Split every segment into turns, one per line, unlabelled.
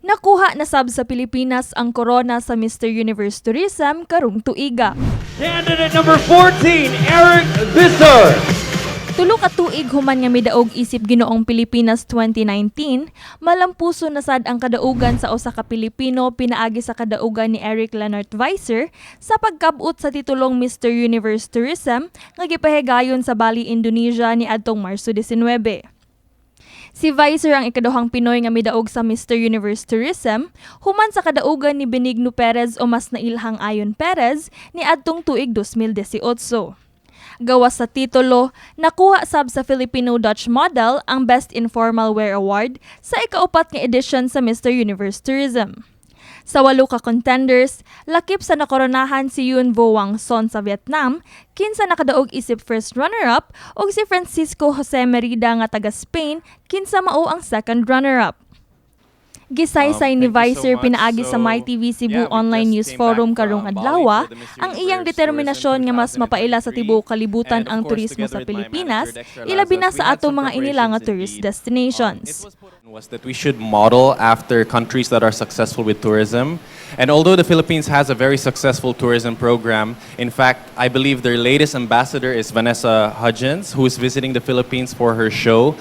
Nakuha na sab sa Pilipinas ang korona sa Mr. Universe Tourism karong tuiga.
Candidate number 14, Visser.
Tulo ka tuig human nga midaog isip Ginoong Pilipinas 2019, malampuso na sad ang kadaugan sa usa ka Pilipino pinaagi sa kadaugan ni Visser sa pagkabut sa titulong Mr. Universe Tourism nga gipahigayon sa Bali, Indonesia ni adtong Marso 19. Si Visser ang ikaduhang Pinoy nga midaog sa Mr. Universe Tourism human sa kadaugan ni Benigno Perez o mas nailhang Ayon Perez ni adtong tuig 2018. Gawas sa titulo, nakuha sab sa Filipino-Dutch model ang Best Informal Wear Award sa ika-4 nga edisyon sa Mr. Universe Tourism. Sa 8 ka contenders, lakip sa nakoronahan si 𝗠𝗏𝗯𝗏 sa Vietnam, kinsa nakadaog isip first runner-up, ug si Francisco Jose Merida nga taga Spain, kinsa mao ang second runner-up. Gisaysay ni Visser pinaagi sa 𝗏𝗏 Cebu Online News Forum karong adlaw ang iyang determinasyon nga mas mapaila sa tibuok kalibutan ang turismo sa Pilipinas, ilabi na sa atong mga inilang nga tourist destinations.
Was that we should model after countries that are successful with tourism. And although the Philippines has a very successful tourism program, in fact, I believe their latest ambassador is Vanessa Hudgens, who is visiting the Philippines for her show.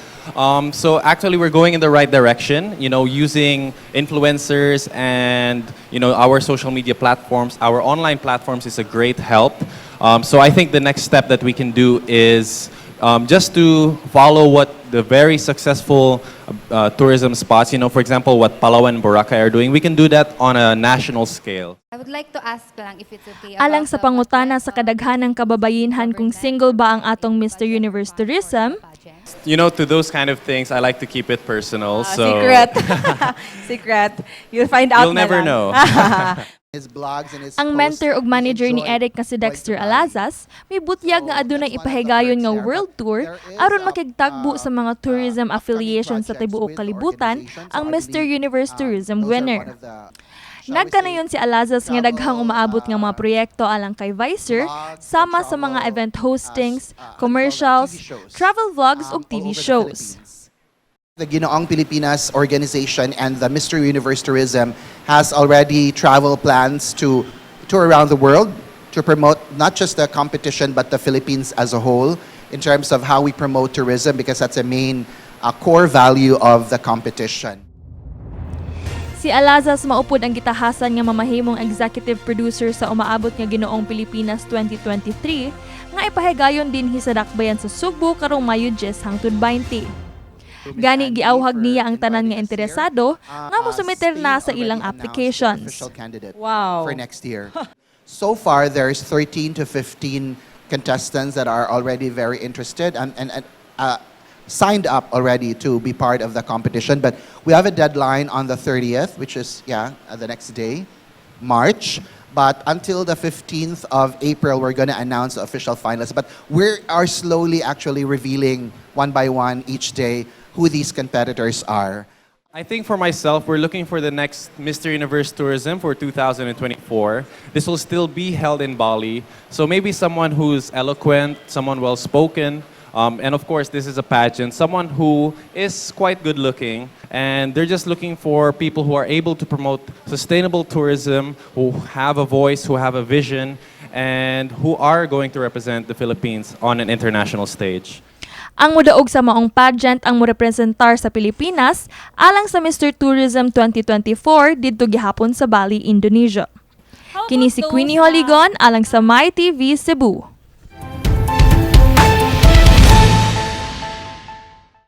So actually, we're going in the right direction, using influencers and, our social media platforms. Our online platforms is a great help. So I think the next step that we can do is just to follow what the very successful tourism spots, for example, what Palawan and Boracay are doing, we can do that on a national scale.
I would like to ask lang if it's okay.
Alang sa pangutana sa kadaghanang kababayinhan kung single ba ang atong Mr. Universe Tourism,
To those kind of things, I like to keep it personal. So
Secret. Secret. You'll find out.
You'll never know.
ang mentor ug manager ni Eric nga si Dexter Alazas, may butyag nga adunay ipahigayon nga world tour aron makigtagbo sa mga tourism affiliation sa tibuok kalibutan ang Mr. Universe Tourism winner. Nagkanayon si Alazas nga daghang umaabot nga mga proyekto alang kay Visser sama sa mga event hostings, commercials, travel vlogs ug TV shows.
The Ginoong Pilipinas organization and the Mr. Universe Tourism has already travel plans to tour around the world to promote not just the competition but the Philippines as a whole in terms of how we promote tourism, because that's a main core value of the competition.
Si Alazas maupod ang gitahasan nga mamahimong executive producer sa umaabot nga Ginoong Pilipinas 2023 nga ipahigayon dinhi sa dakbayan sa Cebu karong Mayo 10 hangtod 20. Gani giawhag niya ang tanan nga interesado nga mosumiter na sa ilang applications.
Wow.
For next year. So far, there's 13 to 15 contestants that are already very interested and signed up already to be part of the competition. But we have a deadline on the 30th, which is, the next day, March. But until the 15th of April, we're going to announce the official finalists. But we are slowly actually revealing one by one each day who these competitors are.
I think for myself, we're looking for the next Mr. Universe Tourism for 2024. This will still be held in Bali. So maybe someone who's eloquent, someone well-spoken, and of course, this is a pageant, someone who is quite good-looking, and they're just looking for people who are able to promote sustainable tourism, who have a voice, who have a vision, and who are going to represent the Philippines on an international stage.
Ang modaog sa maong pageant ang morepresentar sa Pilipinas alang sa Mr. Tourism 2024 didto gihapon sa Bali, Indonesia. Kini si Queenie Joligon alang sa MyTV Cebu.